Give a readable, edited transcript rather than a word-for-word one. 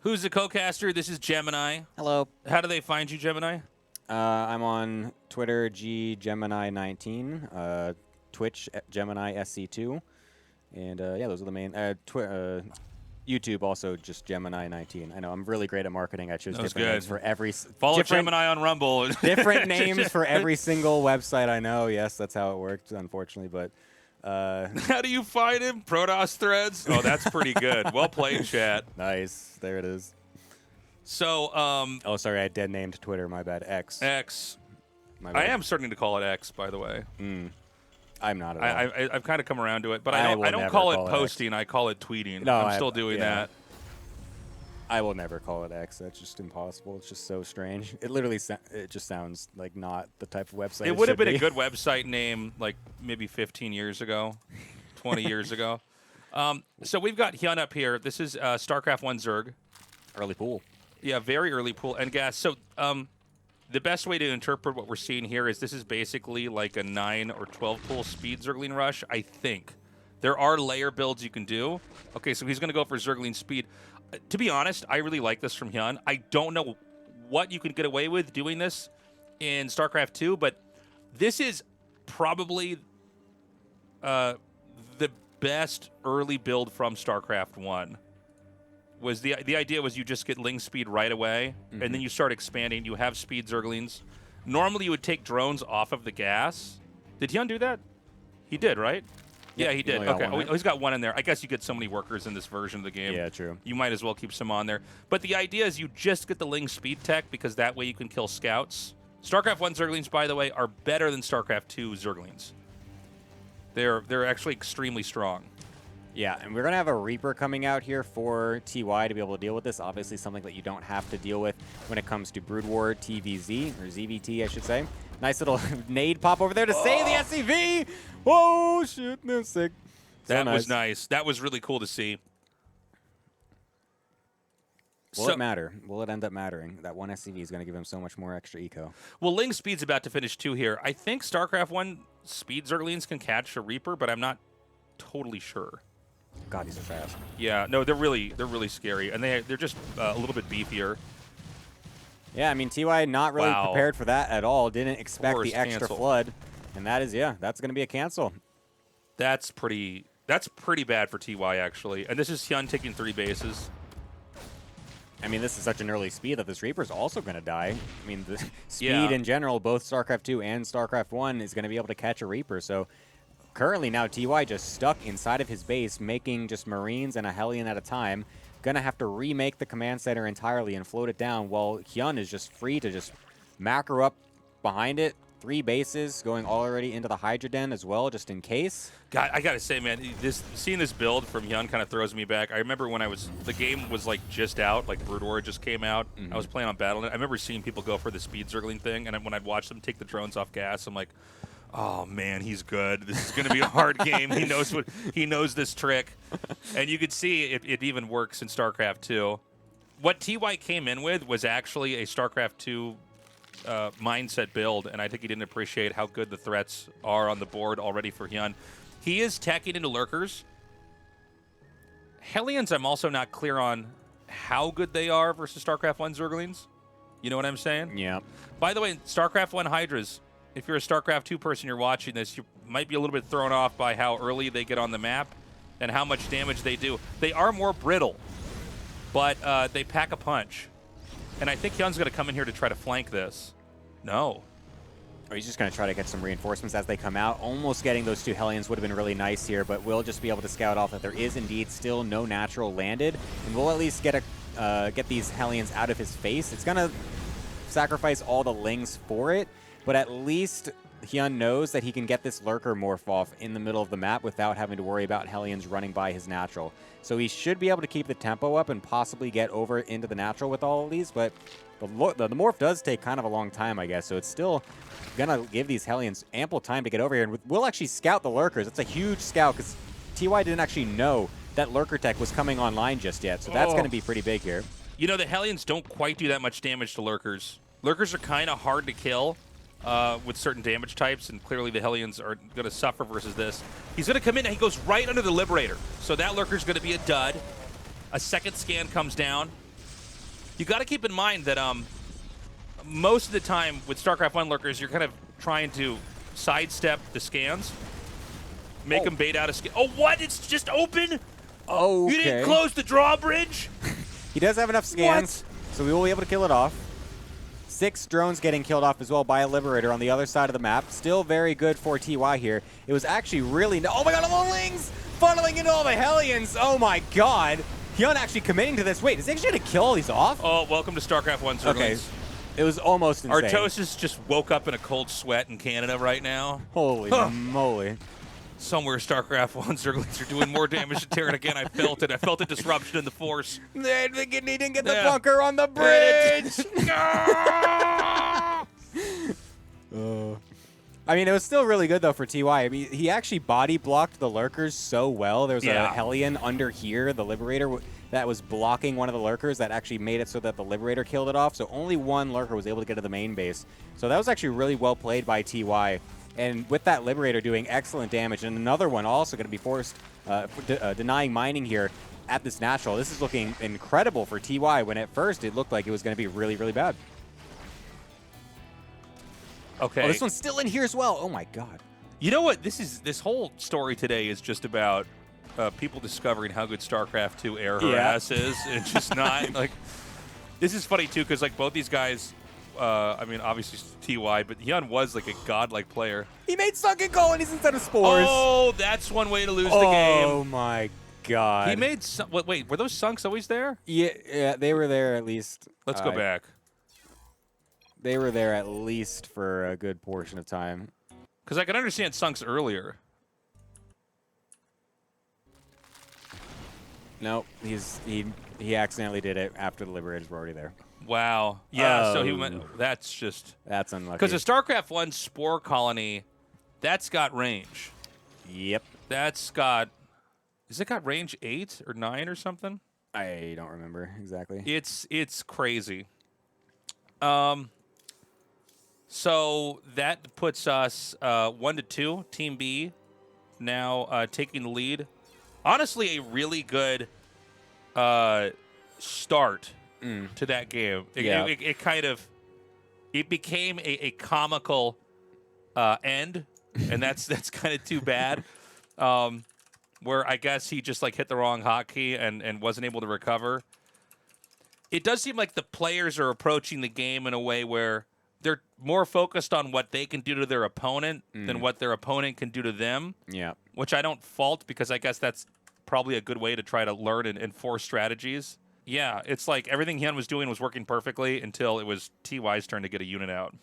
Who's the co-caster? This is Gemini. Hello. How do they find you, Gemini? I'm on Twitter, ggemini19, Twitch, Gemini SC2, and yeah, those are the main. YouTube also just Gemini19. I know I'm really great at marketing. I choose different names for every. Follow Gemini on Rumble. Different names for every single website I know. Yes, that's how it worked, unfortunately, but. How do you find him? Protoss threads? Oh, that's pretty good. Well played, chat. Nice. There it is. So, oh, sorry, I dead named Twitter. My bad. X. X. My bad. I am starting to call it X, by the way. I'm not at all. I've kind of come around to it, but I don't call it posting. I call it tweeting. No, I'm still doing that. I will never call it X. That's just impossible. It's just so strange. It literally it just sounds like not the type of website. It would have been a good website name like maybe 15 years ago, 20 years ago. So we've got HyuN up here. This is StarCraft 1 Zerg. Early pool. Yeah, very early pool. And guys, so the best way to interpret what we're seeing here is this is basically like a 9 or 12 pool speed Zergling rush, I think. There are layer builds you can do. Okay, so he's going to go for Zergling speed. To be honest, I really like this from HyuN. I don't know what you can get away with doing this in StarCraft 2, but this is probably the best early build from StarCraft 1. Was the idea was you just get Ling speed right away, and then you start expanding. You have speed Zerglings. Normally, you would take drones off of the gas. Did HyuN do that? He did, right? Yeah, he did. Okay. Oh, he's got one in there. I guess you get so many workers in this version of the game. Yeah, true. You might as well keep some on there. But the idea is you just get the Ling speed tech because that way you can kill scouts. StarCraft 1 Zerglings, by the way, are better than StarCraft 2 Zerglings. They're actually extremely strong. Yeah, and we're going to have a Reaper coming out here for TY to be able to deal with this. Obviously something that you don't have to deal with when it comes to Brood War TVZ, or ZVT, I should say. Nice little nade pop over there to save the SCV! Whoa, shit, that's sick. That was nice. That was really cool to see. Will it matter? Will it end up mattering? That one SCV is going to give him so much more extra eco. Well, Ling speed's about to finish too here. I think StarCraft 1 speed Zerglings can catch a Reaper, but I'm not totally sure. God, these are fast. Yeah, no, they're really scary, and they're just a little bit beefier. Yeah, I mean, TY not really prepared for that at all. Didn't expect the extra flood, and that is that's going to be a cancel. That's pretty bad for TY actually, and this is HyuN taking 3 bases. I mean, this is such an early speed that this Reaper's also going to die. I mean, the speed in general, both StarCraft 2 and StarCraft 1 is going to be able to catch a Reaper. So currently now TY just stuck inside of his base, making just Marines and a Hellion at a time. Going to have to remake the command center entirely and float it down, while HyuN is just free to just macro up behind it. 3 bases going already into the Hydra Den as well, just in case. God, I gotta say, man, seeing this build from HyuN kind of throws me back. I remember when the game was like just out, like Brood War just came out. I was playing on Battle.net. I remember seeing people go for the speed Zergling thing, and when I'd watch them take the drones off gas, I'm like, oh man, he's good. This is going to be a hard game. He knows this trick, and you could see it even works in StarCraft 2. What TY came in with was actually a StarCraft 2 mindset build, and I think he didn't appreciate how good the threats are on the board already for HyuN. He is teching into lurkers. Hellions, I'm also not clear on how good they are versus StarCraft 1 Zerglings. You know what I'm saying? Yeah. By the way, StarCraft 1 Hydras, if you're a StarCraft 2 person, you're watching this, you might be a little bit thrown off by how early they get on the map and how much damage they do. They are more brittle, but they pack a punch. And I think HyuN's going to come in here to try to flank this. No. Or he's just going to try to get some reinforcements as they come out. Almost getting those 2 Hellions would have been really nice here, but we'll just be able to scout off that there is indeed still no natural landed. And we'll at least get these Hellions out of his face. It's going to sacrifice all the Lings for it, but at least HyuN knows that he can get this Lurker morph off in the middle of the map without having to worry about Hellions running by his natural. So he should be able to keep the tempo up and possibly get over into the natural with all of these, but the morph does take kind of a long time, I guess, so it's still going to give these Hellions ample time to get over here. And we'll actually scout the Lurkers. It's a huge scout because TY didn't actually know that Lurker tech was coming online just yet, so that's going to be pretty big here. You know, the Hellions don't quite do that much damage to Lurkers. Lurkers are kind of hard to kill with certain damage types, and clearly the Hellions are going to suffer versus this. He's going to come in, and he goes right under the Liberator. So that Lurker's going to be a dud. A second scan comes down. You got to keep in mind that most of the time with StarCraft 1 lurkers, you're kind of trying to sidestep the scans, make them bait out of scan. Oh, what? It's just open? Oh, You didn't close the drawbridge? He does have enough scans, so we will be able to kill it off. 6 drones getting killed off as well by a Liberator on the other side of the map. Still very good for TY here. It was actually really... Oh my god, all the Lings funneling into all the Hellions. Oh my god. HyuN actually committing to this. Wait, is he actually going to kill all these off? Oh, welcome to StarCraft 1, Zerglings. Okay. It was almost insane. Artosis just woke up in a cold sweat in Canada right now. Holy moly. Somewhere StarCraft 1 Zerglings are doing more damage to Terran again. I felt it. I felt a disruption in the force. They didn't get the bunker on the bridge. I mean, it was still really good, though, for TY. I mean, he actually body blocked the lurkers so well. There was a Hellion under here, the Liberator, that was blocking one of the lurkers that actually made it so that the Liberator killed it off. So only one lurker was able to get to the main base. So that was actually really well played by TY. And with that Liberator doing excellent damage, and another one also going to be forced, denying mining here at this natural. This is looking incredible for TY when at first it looked like it was going to be really, really bad. Okay. Oh, this one's still in here as well. Oh my god. You know what? This whole story today is just about people discovering how good StarCraft 2 air harass is. It's just not like. This is funny too because like both these guys. I mean, obviously TY, but HyuN was like a godlike player. He made sunken colonies instead of spores. Oh, that's one way to lose the game. Oh my god. He made wait, were those sunks always there? Yeah, they were there at least. Let's go back. They were there at least for a good portion of time. Because I can understand sunks earlier. Nope, he accidentally did it after the Liberators were already there. Wow. Yeah, so he went... That's just... That's unlucky. Because the StarCraft 1 Spore Colony, that's got range. Yep. That's got... Is it got range 8 or 9 or something? I don't remember exactly. It's crazy. So that puts us 1-2. Team B now taking the lead. Honestly, a really good start to that game. It kind of became a comical end, and that's kind of too bad. Where I guess he just like hit the wrong hotkey and wasn't able to recover. It does seem like the players are approaching the game in a way where they're more focused on what they can do to their opponent than what their opponent can do to them. Yeah. Which I don't fault because I guess that's probably a good way to try to learn and enforce strategies. Yeah, it's like everything HyuN was doing was working perfectly until it was TY's turn to get a unit out.